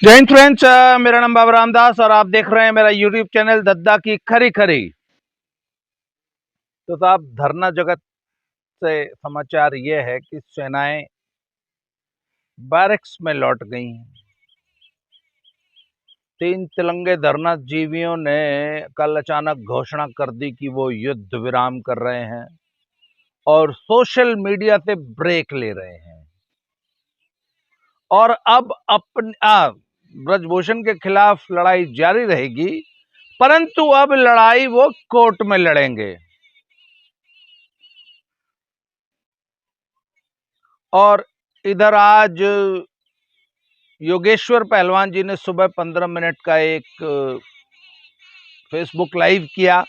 जय हिंद फ्रेंड्स। मेरा नाम बाबा रामदास और आप देख रहे हैं मेरा यूट्यूब चैनल दद्दा की खरी खरी। तो साहब, धरना जगत से समाचार ये है कि सेनाएं बैरक्स में लौट गई हैं। 3 तिरंगे धरना जीवियों ने कल अचानक घोषणा कर दी कि वो युद्ध विराम कर रहे हैं और सोशल मीडिया से ब्रेक ले रहे हैं और अब ब्रजभूषण के खिलाफ लड़ाई जारी रहेगी, परंतु अब लड़ाई वो कोर्ट में लड़ेंगे। और इधर आज योगेश्वर पहलवान जी ने सुबह 15 मिनट का एक फेसबुक लाइव किया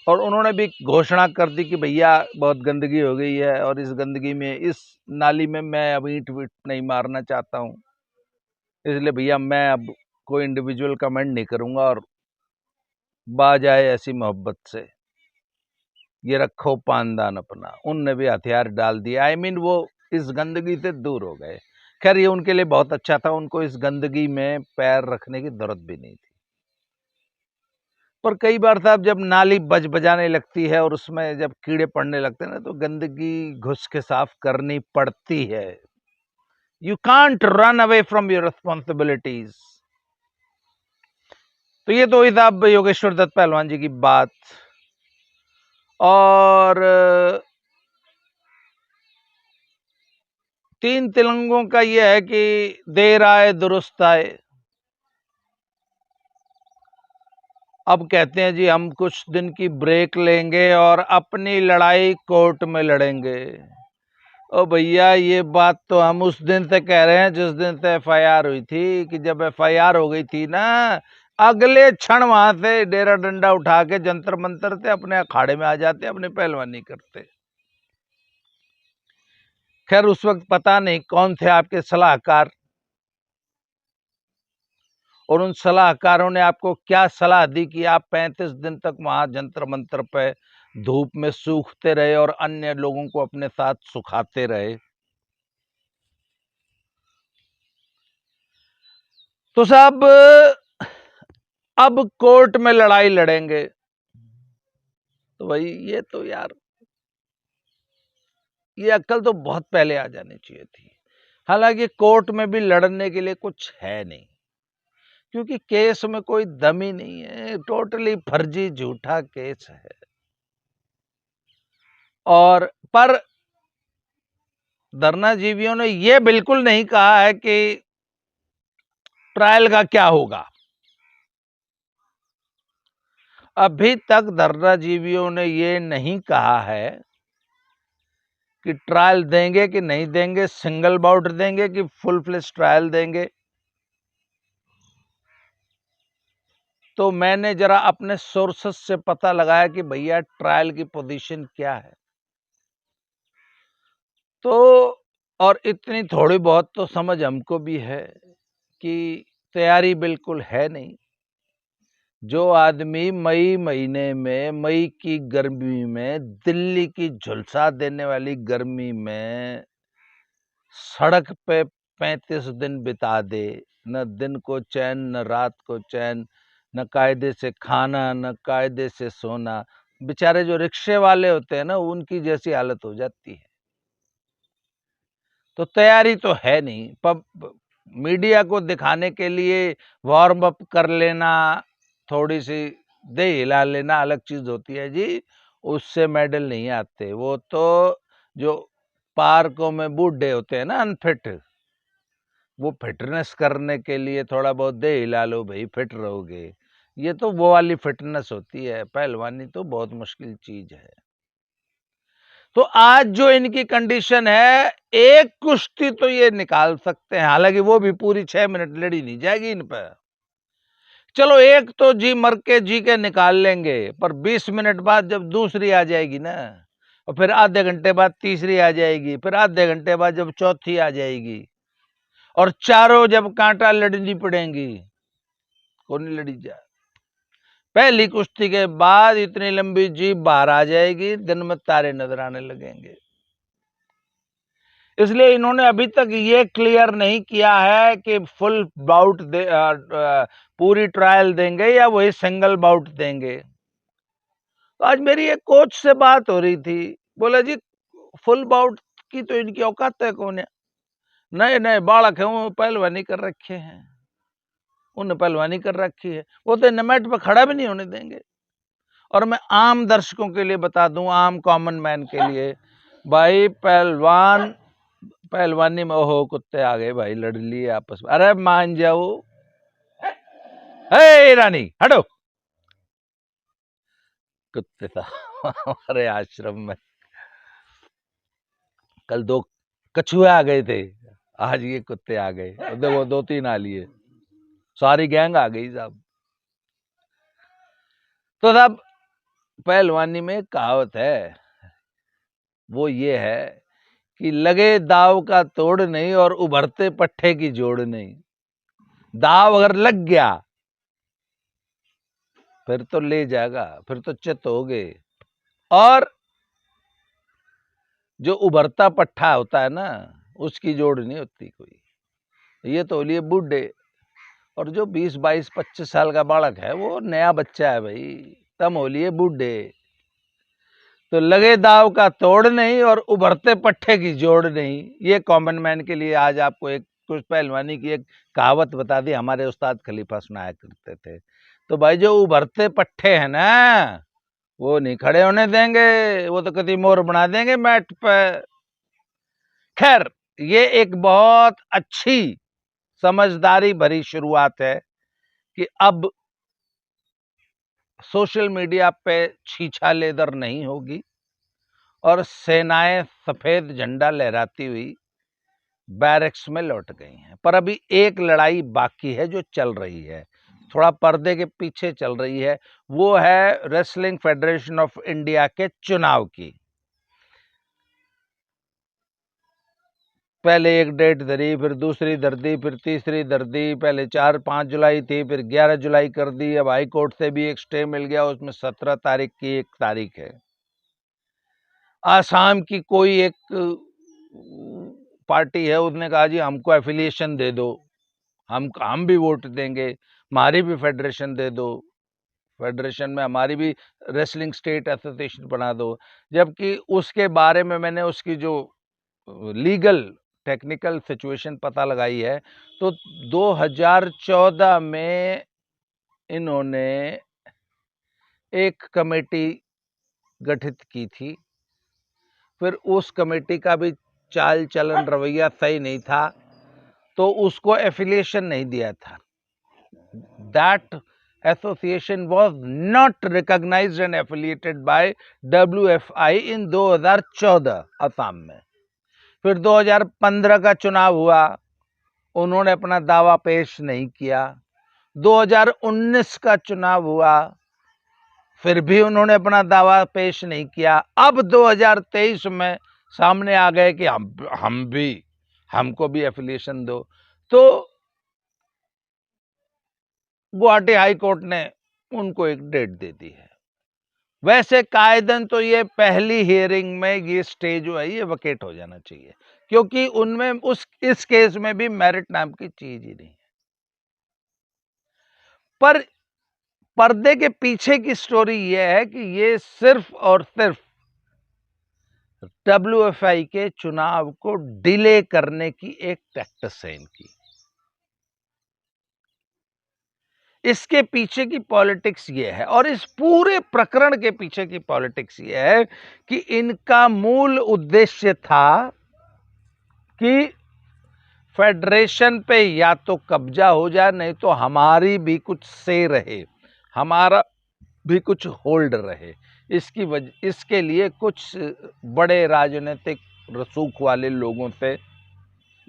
और उन्होंने भी घोषणा कर दी कि भैया बहुत गंदगी हो गई है और इस गंदगी में, इस नाली में मैं अब ईंट वीट नहीं मारना चाहता हूं, इसलिए भैया मैं अब कोई इंडिविजुअल कमेंट नहीं करूंगा और बाज आए ऐसी मोहब्बत से ये रखो पानदान अपना। उनने भी हथियार डाल दिया। वो इस गंदगी से दूर हो गए। खैर, ये उनके लिए बहुत अच्छा था, उनको इस गंदगी में पैर रखने की जरूरत भी नहीं थी। पर कई बार साहब, जब नाली बज बजाने लगती है और उसमें जब कीड़े पड़ने लगते हैं ना, तो गंदगी घुस के साफ करनी पड़ती है। You can't run away from your responsibilities. तो ये तो साहब योगेश्वर दत्त पहलवान जी की बात। और 3 तिरंगों का यह है कि देर आए दुरुस्त आए। अब कहते हैं जी हम कुछ दिन की ब्रेक लेंगे और अपनी लड़ाई कोर्ट में लड़ेंगे। ओ भैया, ये बात तो हम उस दिन से कह रहे हैं जिस दिन से एफआईआर हुई थी, कि जब एफआईआर हो गई थी ना, अगले क्षण वहां से डेरा डंडा उठा के जंतर मंतर से अपने अखाड़े में आ जाते, अपनी पहलवानी करते। खैर, उस वक्त पता नहीं कौन थे आपके सलाहकार और उन सलाहकारों ने आपको क्या सलाह दी कि आप 35 दिन तक वहां जंतर मंतर पे धूप में सूखते रहे और अन्य लोगों को अपने साथ सुखाते रहे। तो साहब, अब कोर्ट में लड़ाई लड़ेंगे। तो भाई, ये तो यार, ये अक्ल तो बहुत पहले आ जानी चाहिए थी। हालांकि कोर्ट में भी लड़ने के लिए कुछ है नहीं, क्योंकि केस में कोई दम ही नहीं है, टोटली फर्जी झूठा केस है। और पर धरना जीवियों ने यह बिल्कुल नहीं कहा है कि ट्रायल का क्या होगा। अभी तक धरना जीवियों ने यह नहीं कहा है कि ट्रायल देंगे कि नहीं देंगे, सिंगल बाउट देंगे कि फुल फ्लेश ट्रायल देंगे। तो मैंने जरा अपने सोर्सेस से पता लगाया कि भैया ट्रायल की पोजीशन क्या है। तो और इतनी थोड़ी बहुत तो समझ हमको भी है कि तैयारी बिल्कुल है नहीं। जो आदमी मई महीने में, मई की गर्मी में, दिल्ली की झुलसा देने वाली गर्मी में सड़क पे 35 दिन बिता दे, न दिन को चैन न रात को चैन, न कायदे से खाना न कायदे से सोना, बेचारे जो रिक्शे वाले होते हैं ना, उनकी जैसी हालत हो जाती है। तो तैयारी तो है नहीं। मीडिया को दिखाने के लिए वार्म अप कर लेना, थोड़ी सी दे हिला लेना अलग चीज होती है जी, उससे मेडल नहीं आते। वो तो जो पार्कों में बूढ़े होते हैं ना, अनफिट, वो फिटनेस करने के लिए थोड़ा बहुत दे हिला लो भाई, फिट रहोगे। ये तो वो वाली फिटनेस होती है। पहलवानी तो बहुत मुश्किल चीज है। तो आज जो इनकी कंडीशन है, एक कुश्ती तो ये निकाल सकते हैं, हालांकि वो भी पूरी 6 मिनट लड़ी नहीं जाएगी इन पर। चलो, एक तो जी मर के जी के निकाल लेंगे, पर 20 मिनट बाद जब दूसरी आ जाएगी ना, और फिर आधे घंटे बाद तीसरी आ जाएगी, फिर आधे घंटे बाद जब चौथी आ जाएगी, और चारों जब कांटा लड़नी पड़ेंगी, कौन लड़ी जा। पहली कुश्ती के बाद इतनी लंबी जीप बाहर आ जाएगी, दिन में तारे नजर आने लगेंगे। इसलिए इन्होंने अभी तक ये क्लियर नहीं किया है कि फुल बाउट पूरी ट्रायल देंगे या वही सिंगल बाउट देंगे। तो आज मेरी एक कोच से बात हो रही थी, बोला जी फुल बाउट की तो इनकी औकात है कौन है, नए नए बालक है वो पहलवानी कर रखे हैं, उन्हें पहलवानी कर रखी है, वो तो नमैट पे खड़ा भी नहीं होने देंगे। और मैं आम दर्शकों के लिए बता दूं, आम कॉमन मैन के लिए, भाई पहलवानी में ओहो कुत्ते आ गए भाई, लड़ लिए आपस में, अरे मान जाओ, हे रानी हटो, कुत्ते था हमारे आश्रम में कल 2 कछुए आ गए थे, आज ये कुत्ते आ गए, देखो 2-3 आ लिए, सारी गैंग आ गई साहब। तो साहब पहलवानी में एक कहावत है, वो ये है कि लगे दाव का तोड़ नहीं और उभरते पट्टे की जोड़ नहीं। दाव अगर लग गया फिर तो ले जाएगा, फिर तो चित हो गए। और जो उभरता पट्टा होता है ना, उसकी जोड़ नहीं होती कोई। ये तो लिए बूढ़े, और जो 20-22-25 साल का बालक है वो नया बच्चा है भाई, तम हो लिए बूढ़े। तो लगे दाव का तोड़ नहीं और उभरते पट्टे की जोड़ नहीं। ये कॉमन मैन के लिए आज आपको एक कुछ पहलवानी की एक कहावत बता दी, हमारे उस्ताद खलीफा सुनाया करते थे। तो भाई जो उभरते पट्टे हैं ना, वो नहीं खड़े होने देंगे, वो तो कभी मोर बना देंगे मैट पे। खैर, ये एक बहुत अच्छी समझदारी भरी शुरुआत है कि अब सोशल मीडिया पे छीछालेदर नहीं होगी और सेनाएं सफेद झंडा लहराती हुई बैरक्स में लौट गई हैं। पर अभी एक लड़ाई बाकी है जो चल रही है, थोड़ा पर्दे के पीछे चल रही है, वो है रेसलिंग फेडरेशन ऑफ इंडिया के चुनाव की। पहले एक डेट धरी, फिर दूसरी धर दी, फिर तीसरी धर दी, पहले 4-5 जुलाई थी, फिर 11 जुलाई कर दी। अब हाई कोर्ट से भी एक स्टे मिल गया, उसमें 17 तारीख की एक तारीख है। आसाम की कोई एक पार्टी है, उसने कहा जी हमको एफिलिएशन दे दो, हम भी वोट देंगे, हमारी भी फेडरेशन दे दो, फेडरेशन में हमारी भी रेसलिंग स्टेट एसोसिएशन बना दो। जबकि उसके बारे में मैंने उसकी जो लीगल टेक्निकल सिचुएशन पता लगाई है, तो 2014 में इन्होंने एक कमेटी गठित की थी, फिर उस कमेटी का भी चाल चलन रवैया सही नहीं था, तो उसको एफिलिएशन नहीं दिया था। That association was not recognised and affiliated by WFI in 2014 Assam में। फिर 2015 का चुनाव हुआ, उन्होंने अपना दावा पेश नहीं किया। 2019 का चुनाव हुआ, फिर भी उन्होंने अपना दावा पेश नहीं किया। अब 2023 में सामने आ गए कि हमको भी एफिलिएशन दो। तो गुवाहाटी हाई कोर्ट ने उनको एक डेट दे दी है। वैसे कायदन तो ये पहली हियरिंग में ये स्टे जो है ये वकेट हो जाना चाहिए, क्योंकि उनमें इस केस में भी मेरिट नाम की चीज ही नहीं है। पर पर्दे के पीछे की स्टोरी ये है कि ये सिर्फ और सिर्फ WFI के चुनाव को डिले करने की एक टैक्टिस है इनकी। इसके पीछे की पॉलिटिक्स ये है, और इस पूरे प्रकरण के पीछे की पॉलिटिक्स ये है कि इनका मूल उद्देश्य था कि फेडरेशन पे या तो कब्जा हो जाए, नहीं तो हमारी भी कुछ से रहे, हमारा भी कुछ होल्ड रहे। इसके लिए कुछ बड़े राजनीतिक रसूख वाले लोगों से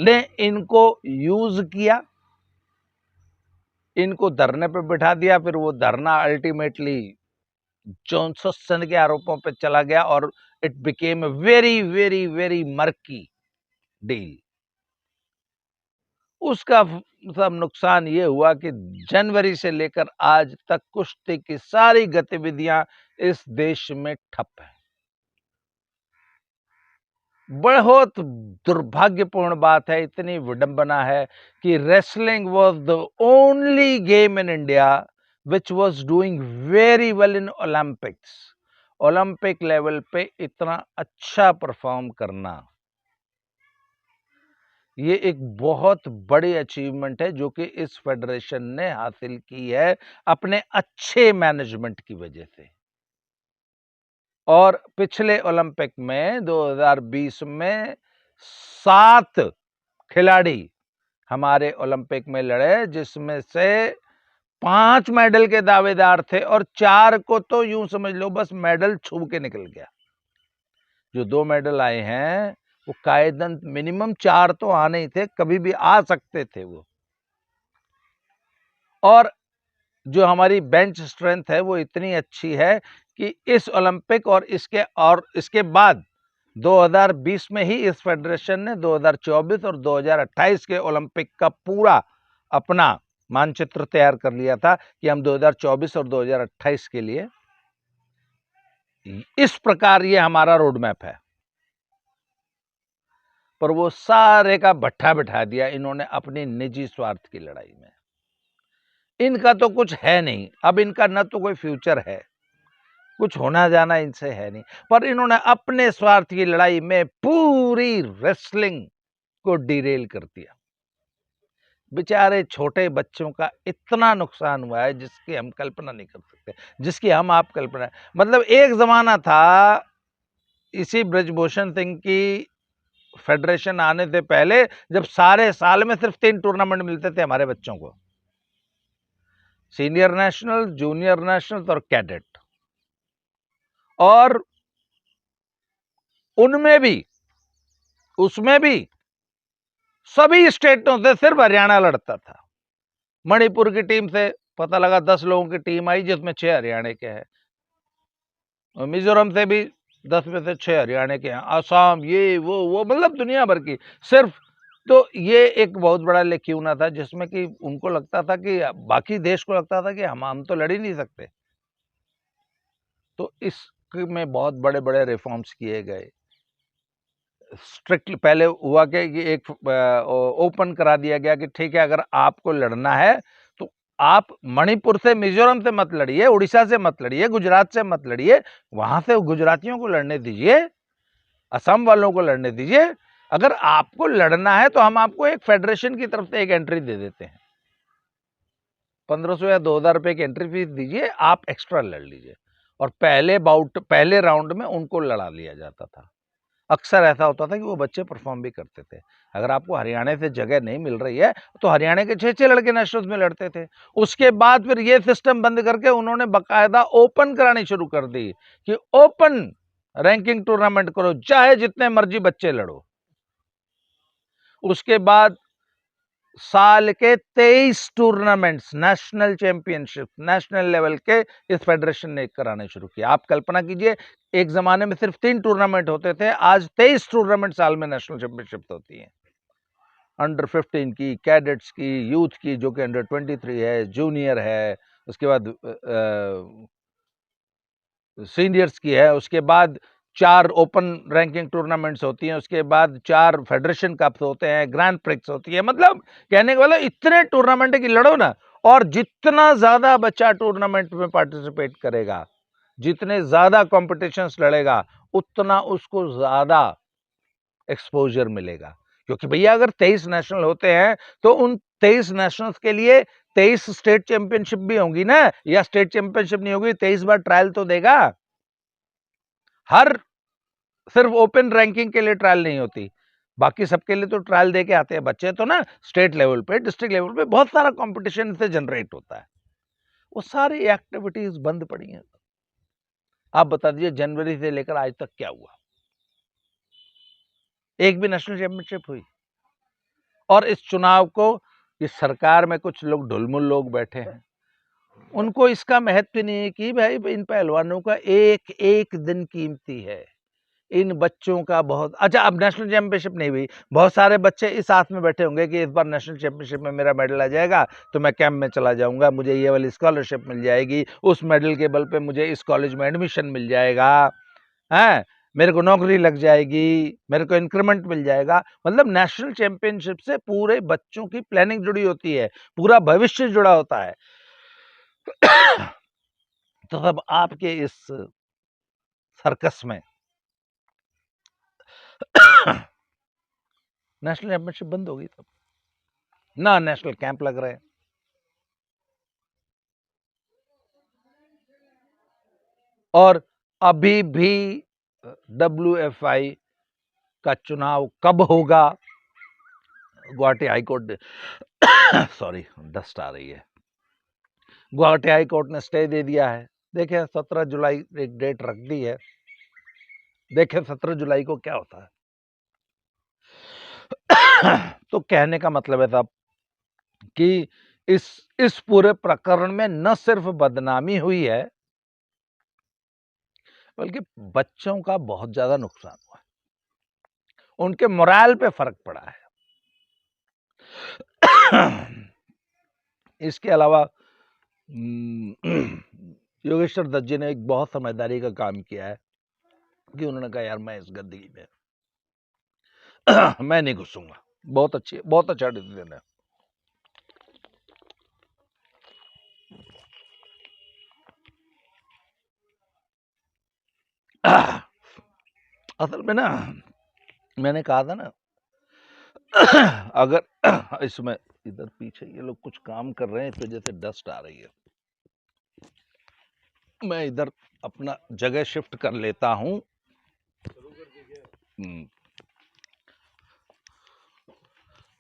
ने इनको यूज किया, इनको धरने पे बिठा दिया। फिर वो धरना अल्टीमेटली जॉनसन के आरोपों पे चला गया और it became a very very very murky deal. उसका सब नुकसान ये हुआ कि जनवरी से लेकर आज तक कुश्ती की सारी गतिविधियां इस देश में ठप है। बहुत दुर्भाग्यपूर्ण बात है, इतनी विडंबना है कि wrestling was the only game in India which was doing very well in Olympics. Olympic level पे इतना अच्छा परफॉर्म करना, ये एक बहुत बड़ी अचीवमेंट है जो कि इस फेडरेशन ने हासिल की है अपने अच्छे मैनेजमेंट की वजह से। और पिछले ओलंपिक में 2020 में 7 खिलाड़ी हमारे ओलंपिक में लड़े, जिसमें से 5 मेडल के दावेदार थे और 4 को तो यूं समझ लो बस मेडल छू के निकल गया। जो 2 मेडल आए हैं वो कायदन मिनिमम 4 तो आने ही थे, कभी भी आ सकते थे वो। और जो हमारी बेंच स्ट्रेंथ है वो इतनी अच्छी है कि इस ओलंपिक और इसके बाद 2020 में ही इस फेडरेशन ने 2024 और 2028 के ओलंपिक का पूरा अपना मानचित्र तैयार कर लिया था कि हम 2024 और 2028 के लिए इस प्रकार ये हमारा रोड मैप है। पर वो सारे का भट्ठा बिठा दिया इन्होंने अपनी निजी स्वार्थ की लड़ाई में। इनका तो कुछ है नहीं, अब इनका न तो कोई फ्यूचर है, कुछ होना जाना इनसे है नहीं, पर इन्होंने अपने स्वार्थ की लड़ाई में पूरी रेसलिंग को डिरेल कर दिया। बेचारे छोटे बच्चों का इतना नुकसान हुआ है जिसकी हम कल्पना नहीं कर सकते, जिसकी हम आप कल्पना, मतलब एक जमाना था इसी ब्रजभूषण सिंह की फेडरेशन आने से पहले जब सारे साल में सिर्फ 3 टूर्नामेंट मिलते थे हमारे बच्चों को, सीनियर नेशनल, जूनियर नेशनल और कैडेट। और उनमें भी, उसमें भी सभी स्टेटों से सिर्फ हरियाणा लड़ता था। मणिपुर की टीम से पता लगा 10 लोगों की टीम आई जिसमें 6 हरियाणा के हैं, और मिजोरम से भी 10 में से 6 हरियाणा के हैं, आसाम ये वो मतलब दुनिया भर की सिर्फ। तो ये एक बहुत बड़ा लेक्यूना था जिसमें कि उनको लगता था कि बाकी देश को लगता था कि हम तो लड़ ही नहीं सकते। तो इसमें बहुत बड़े बड़े रिफॉर्म्स किए गए। स्ट्रिक्टली पहले हुआ कि एक ओपन करा दिया गया कि ठीक है अगर आपको लड़ना है तो आप मणिपुर से, मिजोरम से मत लड़िए, उड़ीसा से मत लड़िए, गुजरात से मत लड़िए, वहां से गुजरातियों को लड़ने दीजिए, असम वालों को लड़ने दीजिए। अगर आपको लड़ना है तो हम आपको एक फेडरेशन की तरफ से एक एंट्री दे देते हैं, 1500 या 2000 रुपए की एंट्री फीस दीजिए, आप एक्स्ट्रा लड़ लीजिए। और पहले राउंड में उनको लड़ा लिया जाता था। अक्सर ऐसा होता था कि वो बच्चे परफॉर्म भी करते थे। अगर आपको हरियाणा से जगह नहीं मिल रही है तो हरियाणा के 6-6 लड़के नेशनल्स में लड़ते थे। उसके बाद फिर ये सिस्टम बंद करके उन्होंने बकायदा ओपन करानी शुरू कर दी कि ओपन रैंकिंग टूर्नामेंट करो, चाहे जितने मर्जी बच्चे लड़ो। उसके बाद साल के 23 tournaments, national championship, national level के इस फेडरेशन ने कराने शुरू किया। आप कल्पना कीजिए, एक जमाने में सिर्फ 3 टूर्नामेंट होते थे, आज 23 टूर्नामेंट साल में नेशनल चैंपियनशिप होती है। अंडर 15 की, कैडेट्स की, यूथ की जो कि अंडर 23 है, जूनियर है, उसके बाद सीनियर्स की है, उसके बाद 4 ओपन रैंकिंग टूर्नामेंट्स होती हैं, उसके बाद 4 फेडरेशन कप्स होते हैं, ग्रैंड प्रिक्स होती है। मतलब कहने का मतलब इतने टूर्नामेंट की लड़ो ना, और जितना ज्यादा बच्चा टूर्नामेंट में पार्टिसिपेट करेगा, जितने ज्यादा कॉम्पिटिशन्स लड़ेगा, उतना उसको ज्यादा एक्सपोजर मिलेगा। क्योंकि भैया अगर 23 नेशनल होते हैं तो उन 23 नेशनल्स के लिए 23 स्टेट चैंपियनशिप भी होंगी ना, या स्टेट चैंपियनशिप नहीं होगी, 23 बार ट्रायल तो देगा। हर सिर्फ ओपन रैंकिंग के लिए ट्रायल नहीं होती, बाकी सबके लिए तो ट्रायल दे के आते हैं बच्चे। तो ना स्टेट लेवल पे, डिस्ट्रिक्ट लेवल पे बहुत सारा कंपटीशन से जनरेट होता है। वो सारी एक्टिविटीज बंद पड़ी हैं। आप बता दीजिए जनवरी से लेकर आज तक क्या हुआ? एक भी नेशनल चैंपियनशिप हुई? और इस चुनाव को, इस सरकार में कुछ लोग ढुलमुल लोग बैठे हैं, उनको इसका महत्व नहीं है कि भाई इन पहलवानों का एक एक दिन कीमती है। इन बच्चों का बहुत अच्छा, अब नेशनल चैंपियनशिप नहीं हुई, बहुत सारे बच्चे इस आस में बैठे होंगे कि इस बार नेशनल चैंपियनशिप में मेरा मेडल आ जाएगा तो मैं कैंप में चला जाऊंगा, मुझे ये वाली स्कॉलरशिप मिल जाएगी, उस मेडल के बल पे मुझे इस कॉलेज में एडमिशन मिल जाएगा, है मेरे को नौकरी लग जाएगी, मेरे को इंक्रीमेंट मिल जाएगा। मतलब नेशनल चैंपियनशिप से पूरे बच्चों की प्लानिंग जुड़ी होती है, पूरा भविष्य जुड़ा होता है। तो सब आपके इस सर्कस में नेशनल चैंपियनशिप बंद हो गई, तब ना नेशनल कैंप लग रहे हैं। और अभी भी WFI का चुनाव कब होगा, गुवाहाटी हाईकोर्ट ने सॉरी डस्ट आ रही है, गुवाहाटी हाईकोर्ट ने स्टे दे दिया है। देखें 17 जुलाई एक डेट रख दी है, देखें 17 जुलाई को क्या होता है। तो कहने का मतलब है साहब कि इस पूरे प्रकरण में न सिर्फ बदनामी हुई है, बल्कि बच्चों का बहुत ज्यादा नुकसान हुआ है, उनके मोरल पे फर्क पड़ा है। इसके अलावा योगेश्वर दत्त जी ने एक बहुत समझदारी का काम किया है कि उन्होंने कहा यार मैं इस गंदगी में मैं नहीं घुसूंगा। बहुत अच्छा डिसीजन है। असल में ना मैंने कहा था ना अगर इसमें इधर पीछे ये लोग कुछ काम कर रहे हैं, इस वजह से डस्ट आ रही है। मैं इधर अपना जगह शिफ्ट कर लेता हूं।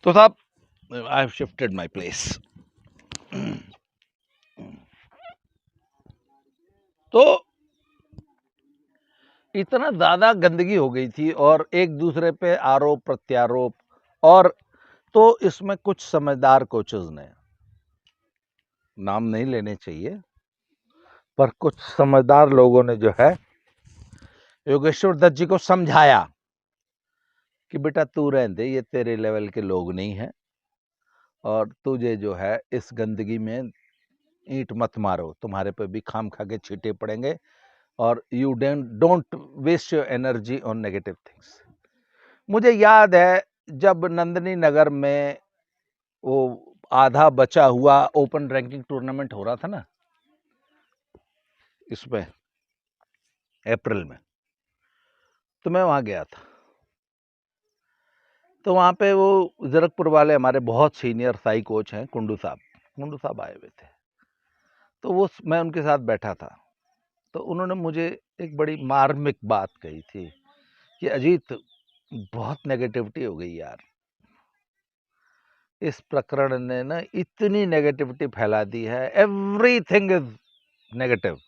तो साहब I have shifted my place. तो इतना ज्यादा गंदगी हो गई थी और एक दूसरे पे आरोप प्रत्यारोप, और तो इसमें कुछ समझदार कोचेस ने, नाम नहीं लेने चाहिए, पर कुछ समझदार लोगों ने जो है योगेश्वर दत्त जी को समझाया कि बेटा तू रहने दे, ये तेरे लेवल के लोग नहीं है, और तुझे जो है इस गंदगी में ईंट मत मारो, तुम्हारे पे भी खाम खा के छींटे पड़ेंगे, और you don't waste your energy on negative things. मुझे याद है जब नंदनी नगर में वो आधा बचा हुआ ओपन रैंकिंग टूर्नामेंट हो रहा था ना, इसमें अप्रैल में, तो मैं वहां गया था। तो वहां पे वो जरकपुर वाले हमारे बहुत सीनियर साई कोच हैं, कुंडू साहब आए हुए थे। तो वो मैं उनके साथ बैठा था, तो उन्होंने मुझे एक बड़ी मार्मिक बात कही थी कि अजीत बहुत नेगेटिविटी हो गई यार, इस प्रकरण ने ना इतनी नेगेटिविटी फैला दी है, एवरीथिंग इज नेगेटिव।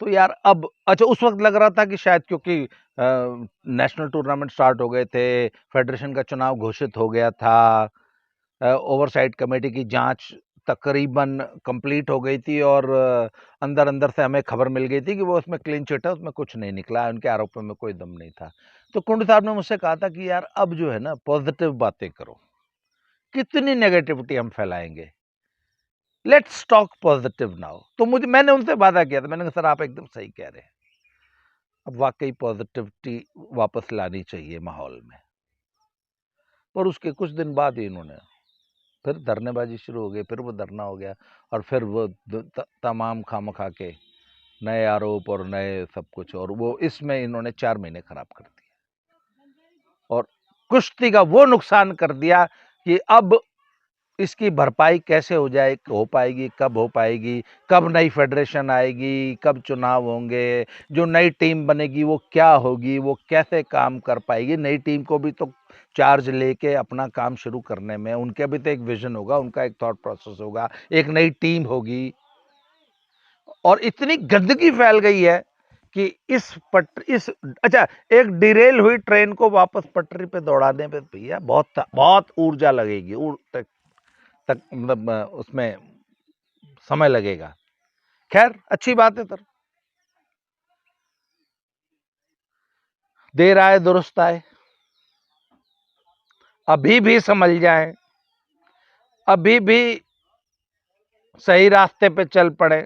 तो यार अब अच्छा, उस वक्त लग रहा था कि शायद क्योंकि नेशनल टूर्नामेंट स्टार्ट हो गए थे, फेडरेशन का चुनाव घोषित हो गया था, ओवरसाइट कमेटी की जांच तकरीबन कंप्लीट हो गई थी, और अंदर अंदर से हमें खबर मिल गई थी कि वो उसमें क्लीन चिट है, उसमें कुछ नहीं निकला, उनके आरोपों में कोई दम नहीं था। तो कुंडू साहब ने मुझसे कहा था कि यार अब जो है ना पॉजिटिव बातें करो, कितनी नेगेटिविटी हम फैलाएंगे, लेट्स टॉक पॉजिटिव नाउ। तो मैंने उनसे वादा किया था, मैंने कहा सर आप एकदम सही कह रहे हैं, अब वाकई पॉजिटिविटी वापस लानी चाहिए माहौल में। और उसके कुछ दिन बाद ही इन्होंने फिर धरनेबाजी शुरू हो गई, फिर वो धरना हो गया, और फिर वो तमाम खामखा के नए आरोप और नए सब कुछ, और वो इसमें इन्होंने 4 महीने खराब कर दिए और कुश्ती का वो नुकसान कर दिया कि अब इसकी भरपाई कैसे हो पाएगी, कब हो पाएगी, कब नई फेडरेशन आएगी, कब चुनाव होंगे, जो नई टीम बनेगी वो क्या होगी, वो कैसे काम कर पाएगी। नई टीम को भी तो चार्ज लेके अपना काम शुरू करने में उनके भी तो एक विजन होगा, उनका एक थॉट प्रोसेस होगा, एक नई टीम होगी। और इतनी गंदगी फैल गई है कि इस अच्छा, एक डिरेल हुई ट्रेन को वापस पटरी पे दौड़ाने पे भैया बहुत ऊर्जा लगेगी, तक मतलब उसमें समय लगेगा। खैर अच्छी बात है सर, देर आए दुरुस्त आए, अभी भी समझ जाए, अभी भी सही रास्ते पे चल पड़े,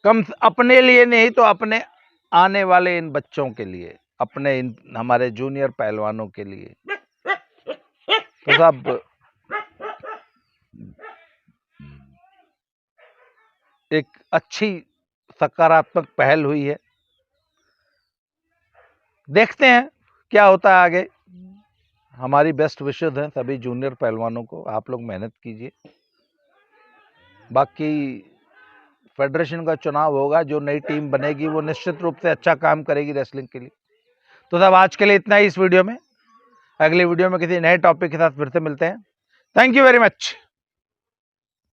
कम अपने लिए नहीं तो अपने आने वाले इन बच्चों के लिए, अपने इन हमारे जूनियर पहलवानों के लिए। तो साहब एक अच्छी सकारात्मक पहल हुई है, देखते हैं क्या होता है आगे। हमारी बेस्ट विशेस हैं सभी जूनियर पहलवानों को, आप लोग मेहनत कीजिए। बाकी फेडरेशन का चुनाव होगा, जो नई टीम बनेगी वो निश्चित रूप से अच्छा काम करेगी रेसलिंग के लिए। तो साहब आज के लिए इतना ही इस वीडियो में। अगले वीडियो में किसी नए टॉपिक के साथ फिर से मिलते हैं। Thank you very much.